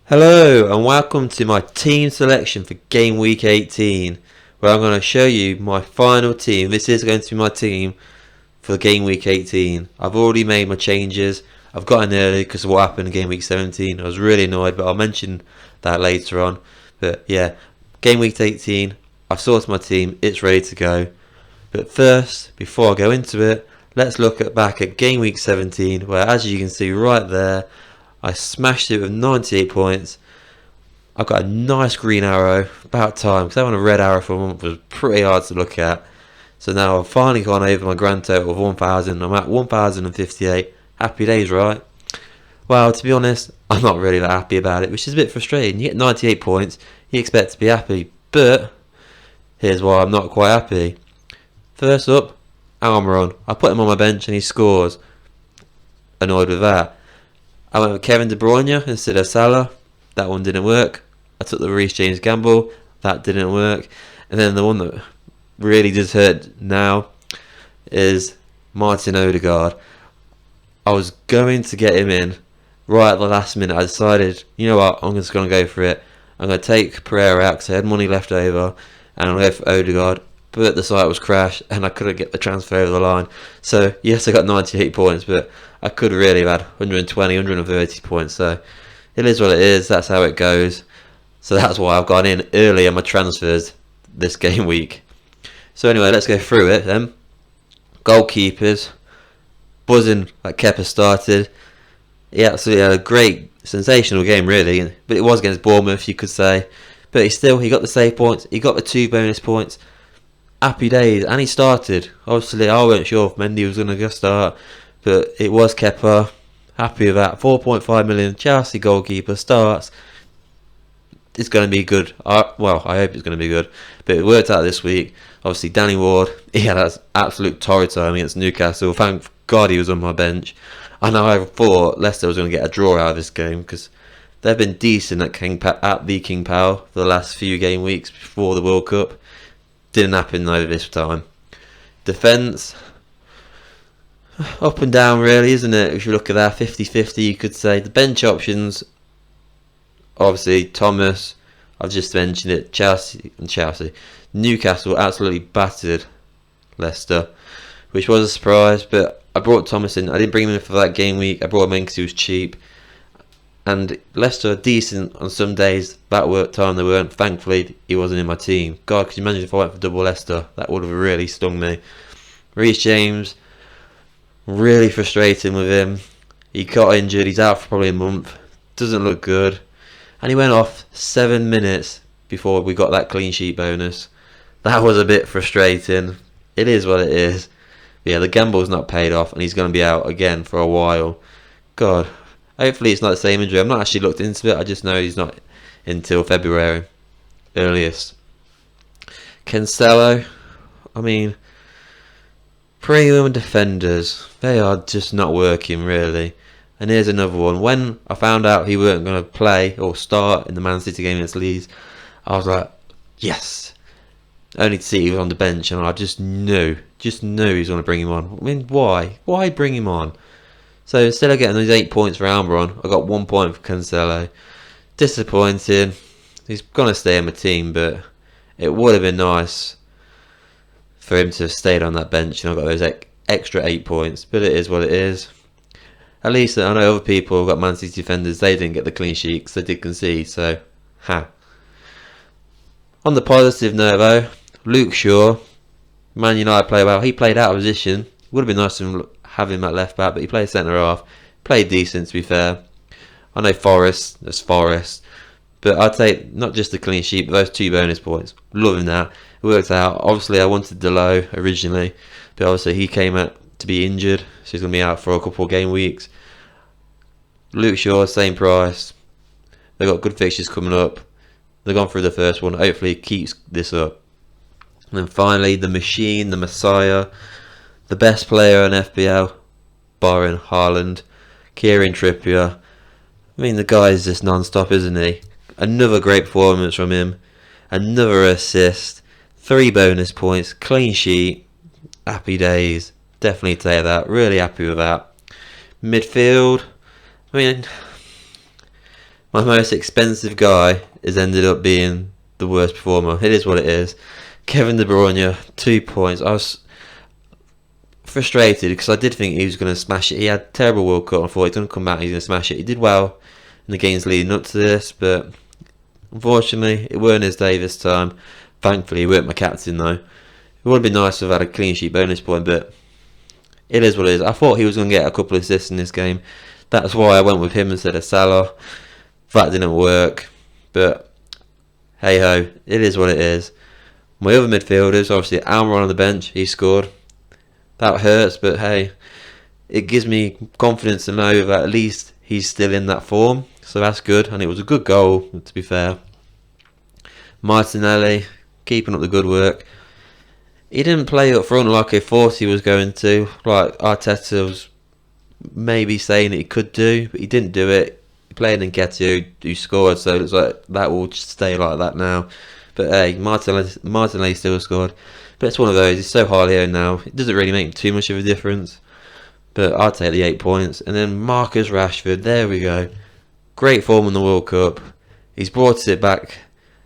Hello and welcome to my team selection for game week 18, where I'm going to show you my final team. This is going to be my team for game week 18. I've already made my changes. I've got in early because of what happened in game week 17. I was really annoyed, but I'll mention that later on. But yeah, game week 18, I've sorted my team. It's ready to go. But first, before I go into it, let's look back at game week 17, where as you can see right there, I smashed it with 98 points. I've got a nice green arrow. About time, because having a red arrow for a month was pretty hard to look at. So now I've finally gone over my grand total of 1,000. I'm at 1,058. Happy days, right? Well, to be honest, I'm not really that happy about it, which is a bit frustrating. You get 98 points, you expect to be happy. But here's why I'm not quite happy. First up, Almiron. I put him on my bench and he scores. Annoyed with that. I went with Kevin De Bruyne instead of Salah. That one didn't work. I took the Reece James gamble. That didn't work. And then the one that really does hurt now is Martin Odegaard. I was going to get him in right at the last minute. I decided, you know what, I'm just going to go for it. I'm going to take Pereira out because I had money left over. And I'm going to go for Odegaard. But the site was crashed and I couldn't get the transfer over the line. So yes, I got 98 points, but I could really have had 120, 130 points. So it is what it is. That's how it goes. So that's why I've gone in early on my transfers this game week. So anyway, let's go through it then. Goalkeepers. Buzzing that Kepa started. He absolutely had a great, sensational game really. But it was against Bournemouth, you could say. But he got the save points. He got the 2 bonus points. Happy days, and he started. Obviously, I weren't sure if Mendy was going to go start, but it was Kepa. Happy with that. 4.5 million Chelsea goalkeeper starts. It's going to be good. I hope it's going to be good. But it worked out this week. Obviously, Danny Ward, he had an absolute torrid time against Newcastle. Thank God he was on my bench. I know I thought Leicester was going to get a draw out of this game because they've been decent at the King Power for the last few game weeks before the World Cup. Didn't happen though this time. Defence, up and down really, isn't it? If you look at that, 50-50 you could say. The bench options, obviously Thomas, I've just mentioned it, Chelsea. Newcastle absolutely battered Leicester, which was a surprise, but I brought Thomas in. I didn't bring him in for that game week. I brought him in because he was cheap. And Leicester are decent on some days. That time they weren't. Thankfully, he wasn't in my team. God, could you imagine if I went for double Leicester? That would have really stung me. Reece James, really frustrating with him. He got injured. He's out for probably a month. Doesn't look good. And he went off 7 minutes before we got that clean sheet bonus. That was a bit frustrating. It is what it is. But yeah, the gamble's not paid off, and he's going to be out again for a while. God. Hopefully it's not the same injury. I've not actually looked into it. I just know he's not until February earliest. Cancelo, I mean, premium defenders, they are just not working really. And here's another one. When I found out he weren't going to play or start in the Man City game against Leeds, I was like, yes. Only to see he was on the bench, and I just knew he was going to bring him on. I mean, why? Why bring him on? So instead of getting those 8 points for Almiron, I got 1 point for Cancelo. Disappointing. He's going to stay in my team, but it would have been nice for him to have stayed on that bench and I got those extra 8 points. But it is what it is. At least I know other people got Man City defenders, they didn't get the clean sheet because they did concede. So, On the positive note though, Luke Shaw, Man United play well. He played out of position. Would have been nice to have him at left back, but he played centre half. Played decent, to be fair. I know there's Forest, but I'd take not just the clean sheet, but those 2 bonus points. Loving that. It worked out. Obviously, I wanted Delo originally, but obviously he came out to be injured, so he's going to be out for a couple of game weeks. Luke Shaw, same price. They've got good fixtures coming up. They've gone through the first one. Hopefully, he keeps this up. And then finally, the machine, the Messiah. The best player in FPL, barring Haaland, Kieran Trippier. I mean, the guy is just non-stop, isn't he? Another great performance from him. Another assist. 3 bonus points. Clean sheet. Happy days. Definitely take that. Really happy with that. Midfield. I mean, My most expensive guy has ended up being the worst performer. It is what it is. Kevin De Bruyne, 2 points. I was frustrated because I did think he was going to smash it. He had a terrible World Cup. I thought he's going to come back and he's going to smash it. He did well in the games leading up to this, but unfortunately it weren't his day this time. Thankfully he weren't my captain though. It would have been nice to have had a clean sheet bonus point, but it is what it is. I thought he was going to get a couple of assists in this game. That's why I went with him instead of Salah. That didn't work, but hey ho, it is what it is. My other midfielders, obviously Almiron on the bench, he scored. That hurts, but hey, it gives me confidence to know that at least he's still in that form, so that's good, and it was a good goal, to be fair. Martinelli, keeping up the good work. He didn't play up front like I thought he was going to, like Arteta was maybe saying that he could do, but he didn't do it. He played in Nketiah, who scored, so it looks like that will just stay like that now. But hey, Martinelli still scored. But it's one of those, he's so highly owned now, it doesn't really make too much of a difference. But I'll take the 8 points. And then Marcus Rashford, there we go. Great form in the World Cup. He's brought it back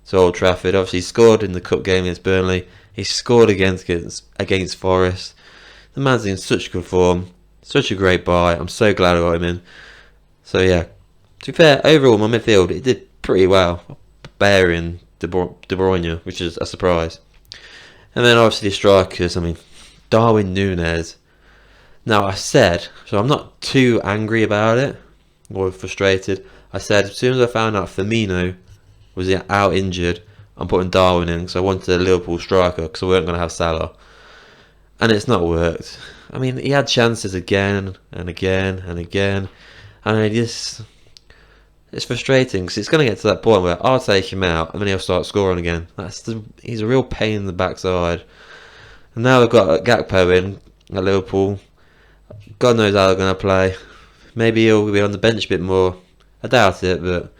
to Old Trafford. Obviously he scored in the Cup game against Burnley. He scored against Forest. The man's in such good form. Such a great buy. I'm so glad I got him in. So yeah, to be fair, overall my midfield, it did pretty well. Bearing De Bruyne, which is a surprise. And then obviously the strikers, I mean, Darwin Núñez. Now I said, so I'm not too angry about it, or frustrated. I said as soon as I found out Firmino was out injured, I'm putting Darwin in because I wanted a Liverpool striker because I weren't going to have Salah. And it's not worked. I mean, he had chances again and again and again. And it's frustrating because it's going to get to that point where I'll take him out and then he'll start scoring again. He's a real pain in the backside. And now we've got Gakpo in at Liverpool. God knows how they're going to play. Maybe he'll be on the bench a bit more. I doubt it, but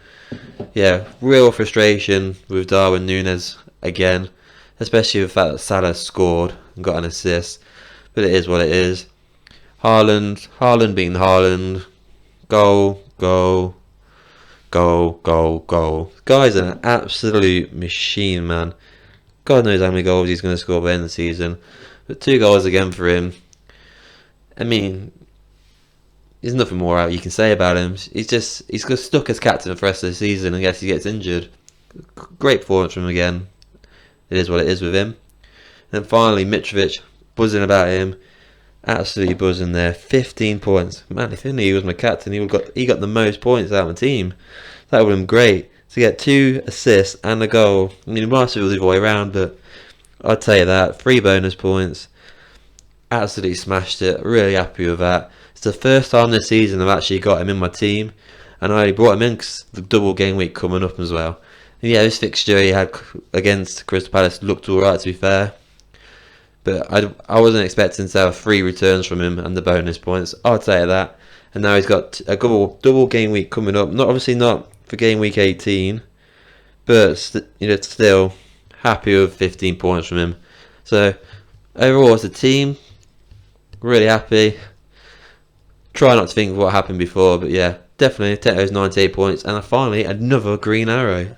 yeah, real frustration with Darwin Núñez again, especially with the fact that Salah scored and got an assist. But it is what it is. Haaland being Haaland. Goal. Guy's an absolute machine, man. God knows how many goals he's going to score by the end of the season. But 2 goals again for him. I mean, there's nothing more you can say about him. He's got stuck as captain for the rest of the season. I guess he gets injured. Great performance from him again. It is what it is with him. And then finally, Mitrovic, buzzing about him. Absolutely buzzing there. 15 points. Man, if only he was my captain, he got the most points out of my team. That would have been great. To get 2 assists and a goal. I mean, it might have been the other way around, but I'd tell you that. 3 bonus points. Absolutely smashed it. Really happy with that. It's the first time this season I've actually got him in my team, and I only brought him in because the double game week coming up as well. And yeah, this fixture he had against Crystal Palace looked alright, to be fair, but I wasn't expecting to have 3 returns from him and the bonus points. I'll tell you that. And now he's got a double game week coming up. Obviously not for game week 18, but still happy with 15 points from him. So overall, as a team, really happy. Try not to think of what happened before, but yeah, definitely take those 98 points. And finally, another green arrow.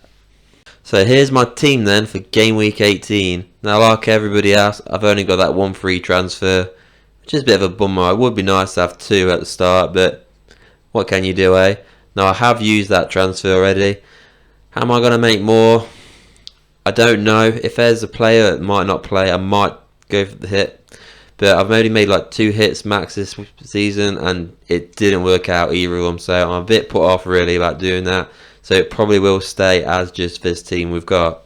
So here's my team then for game week 18. Now, like everybody else, I've only got that 1 free transfer, which is a bit of a bummer. It would be nice to have 2 at the start, but what can you do, eh? Now, I have used that transfer already. How am I going to make more? I don't know. If there's a player that might not play, I might go for the hit. But I've only made like 2 hits max this season, and it didn't work out either of them. So I'm a bit put off really about doing that. So it probably will stay as just this team we've got.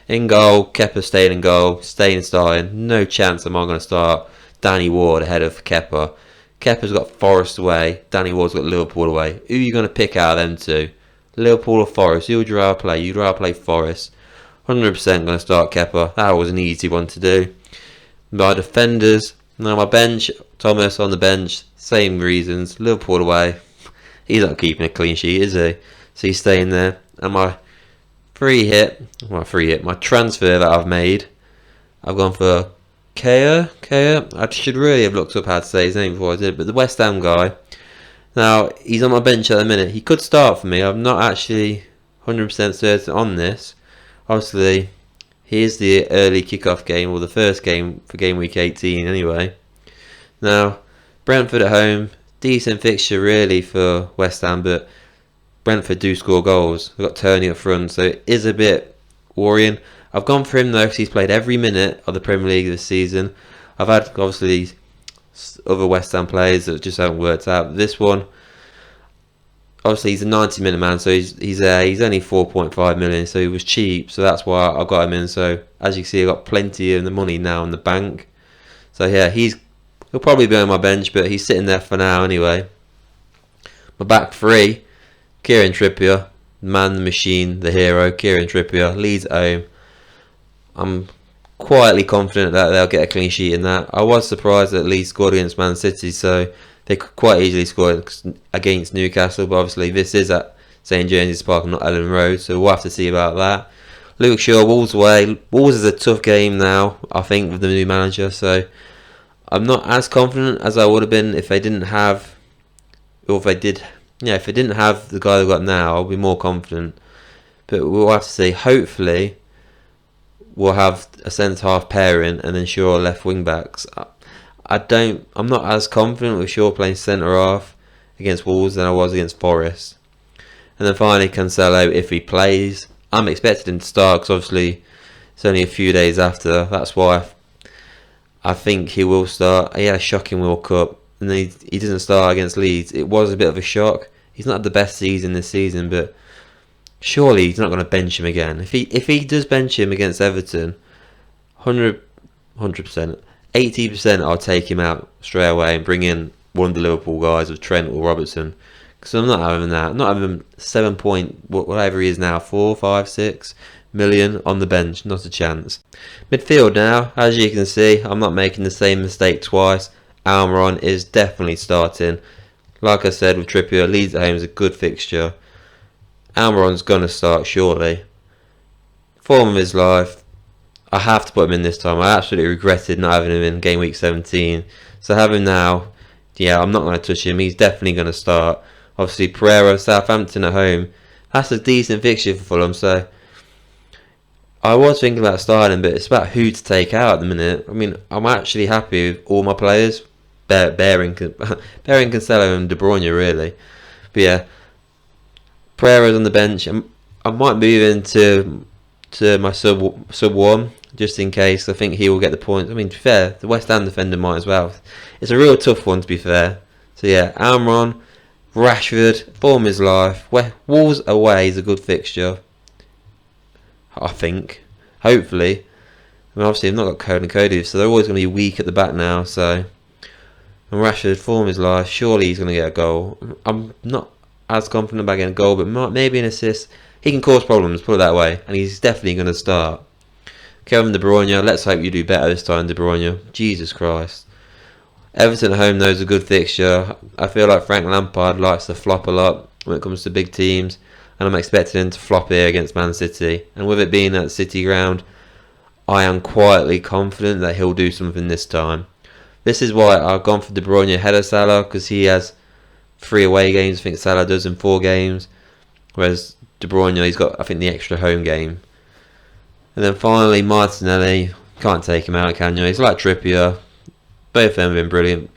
In goal, Kepa staying in goal, staying starting. No chance am I going to start Danny Ward ahead of Kepa. Kepa's got Forest away, Danny Ward's got Liverpool away. Who are you going to pick out of them 2? Liverpool or Forest? Who would you rather play? You'd rather play Forest. 100% going to start Kepa. That was an easy one to do. My defenders, now my bench, Thomas on the bench, same reasons. Liverpool away. He's not keeping a clean sheet, is he? So he's staying there. And my transfer that I've made, I've gone for Kea. I should really have looked up how to say his name before I did, but the West Ham guy. Now, he's on my bench at the minute. He could start for me. I'm not actually 100% certain on this. Obviously, here's the early kickoff game, or the first game for game week 18 anyway. Now, Brentford at home, decent fixture really for West Ham, but Brentford do score goals. They've got Tony up front, so it is a bit worrying. I've gone for him though because he's played every minute of the Premier League this season. I've had obviously other West Ham players that just haven't worked out. This one, obviously he's a 90-minute man, so he's only 4.5 million, so he was cheap, so that's why I got him in. So as you can see, I got plenty of the money now in the bank. So yeah, he'll probably be on my bench, but he's sitting there for now anyway. My back three, Kieran Trippier, man, the machine, the hero. Kieran Trippier, Leeds at home. I'm quietly confident that they'll get a clean sheet in that. I was surprised that Leeds scored against Man City, so they could quite easily score against Newcastle, but obviously this is at St James's Park and not Ellen Road, so we'll have to see about that. Luke Shaw, Wolves away. Wolves is a tough game now, I think, with the new manager, so I'm not as confident as I would have been if they didn't have, or if they did, if they didn't have the guy they've got now, I'll be more confident. But we'll have to see. Hopefully we'll have a centre-half pairing and then Shaw left wing-backs. I'm not as confident with Shaw playing centre-half against Wolves than I was against Forest. And then finally Cancelo, if he plays. I'm expecting him to start because obviously it's only a few days after. That's why I think he will start. He had a shocking World Cup and then he didn't start against Leeds. It was a bit of a shock. He's not had the best season this season, but surely he's not going to bench him again. If he does bench him against Everton, 100%, 80% I'll take him out straight away and bring in one of the Liverpool guys of Trent or Robertson. Because I'm not having that. I'm not having 7 point, whatever he is now, 4, 5, 6 million on the bench. Not a chance. Midfield now, as you can see, I'm not making the same mistake twice. Almiron is definitely starting. Like I said, with Trippier, Leeds at home is a good fixture. Almiron's going to start surely. Form of his life. I have to put him in this time. I absolutely regretted not having him in game week 17. So have him now. Yeah, I'm not going to touch him. He's definitely going to start. Obviously, Pereira, Southampton at home. That's a decent fixture for Fulham. So I was thinking about starting, but it's about who to take out at the minute. I mean, I'm actually happy with all my players. Bearing Cancelo and De Bruyne, really. But yeah, Pereira's on the bench. I might move into my sub one just in case. I think he will get the points. I mean, to be fair, the West Ham defender might as well. It's a real tough one, to be fair. So yeah, Almiron, Rashford, form his life. Wolves away is a good fixture, I think. Hopefully. I mean, obviously, I've not got Code and Cody, so they're always going to be weak at the back now. So, and Rashford, form his life. Surely he's going to get a goal. I'm not as confident about getting a goal, but maybe an assist. He can cause problems, put it that way, and he's definitely going to start. Kevin De Bruyne, let's hope you do better this time, De Bruyne. Jesus Christ. Everton at home, though, is a good fixture. I feel like Frank Lampard likes to flop a lot when it comes to big teams, and I'm expecting him to flop here against Man City. And with it being at City ground, I am quietly confident that he'll do something this time. This is why I've gone for De Bruyne ahead of Salah, because he has 3 away games. I think Salah does in 4 games, whereas De Bruyne, he's got, I think, the extra home game. And then finally, Martinelli. Can't take him out, can you? He's like Trippier. Both of them have been brilliant.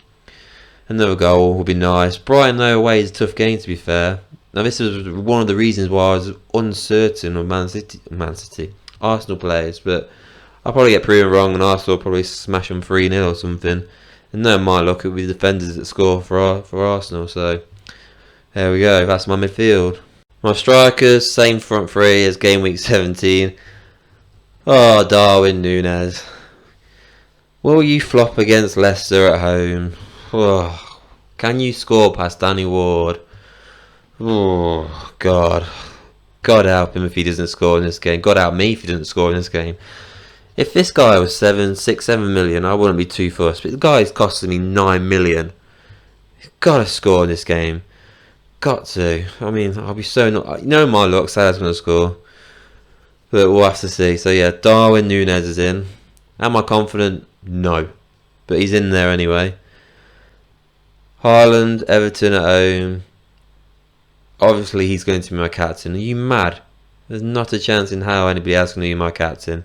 Another goal would be nice. Brighton, though, away is a tough game, to be fair. Now, this was one of the reasons why I was uncertain of Arsenal players, but I'll probably get proven wrong, and Arsenal will probably smash them 3-0 or something. And no, my luck, it'll be the defenders that score for Arsenal. So there we go. That's my midfield. My strikers, same front three as game week 17. Oh, Darwin Núñez. Will you flop against Leicester at home? Oh, can you score past Danny Ward? Oh, God. God help him if he doesn't score in this game. God help me if he doesn't score in this game. If this guy was 7 million, I wouldn't be too fussed. But the guy's costing me 9 million. He's got to score in this game. Got to. I mean, I'll be so not... You know my luck, Salah's going to score. But we'll have to see. So yeah, Darwin Núñez is in. Am I confident? No. But he's in there anyway. Haaland, Everton at home. Obviously, he's going to be my captain. Are you mad? There's not a chance in how anybody else can be my captain.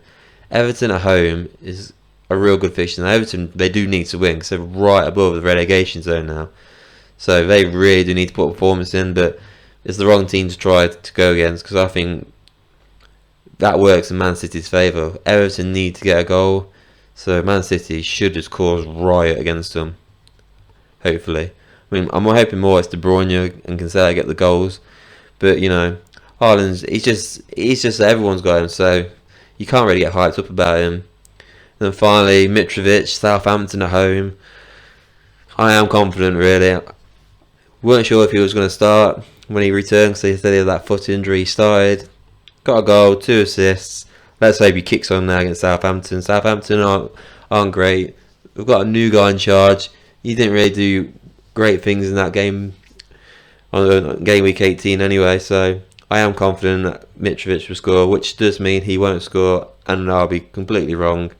Everton at home is a real good fixture. Now, Everton, they do need to win because they're right above the relegation zone now. So they really do need to put a performance in, but it's the wrong team to try to go against because I think that works in Man City's favour. Everton need to get a goal, so Man City should just cause riot against them. Hopefully. I mean, I'm hoping more it's De Bruyne and Cancelo get the goals, but you know, Haaland's he's just everyone's got him, so you can't really get hyped up about him. And then finally, Mitrovic, Southampton at home. I am confident, really. Weren't sure if he was going to start when he returned because they said he had that foot injury. He started, got a goal, 2 assists. Let's hope he kicks on now against Southampton. Southampton aren't great. We've got a new guy in charge. He didn't really do great things in that game on game week 18 anyway, so I am confident that Mitrovic will score, which does mean he won't score, and I'll be completely wrong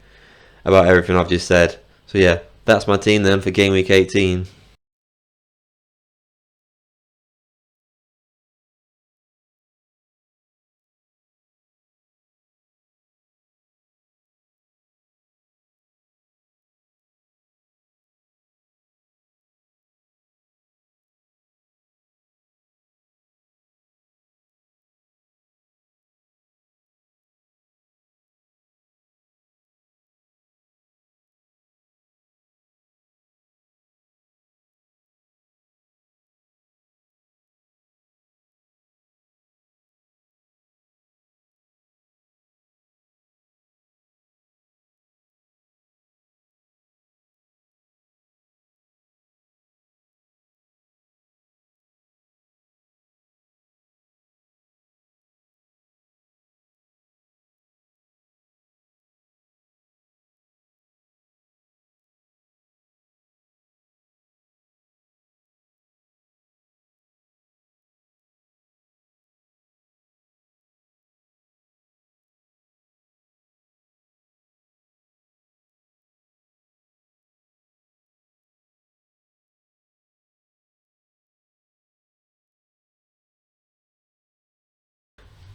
about everything I've just said. So yeah, that's my team then for game week 18.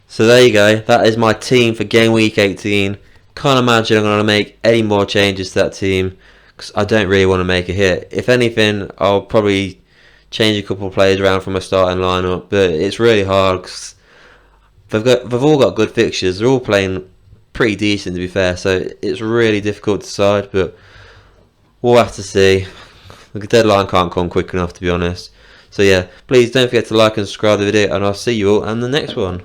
So there you go, that is my team for game week 18. Can't imagine I'm going to make any more changes to that team because I don't really want to make a hit. If anything, I'll probably change a couple of players around from my starting lineup, but it's really hard because they've all got good fixtures. They're all playing pretty decent, to be fair, so it's really difficult to decide, but we'll have to see. The deadline can't come quick enough, to be honest. So yeah, please don't forget to like and subscribe to the video, and I'll see you all in the next one.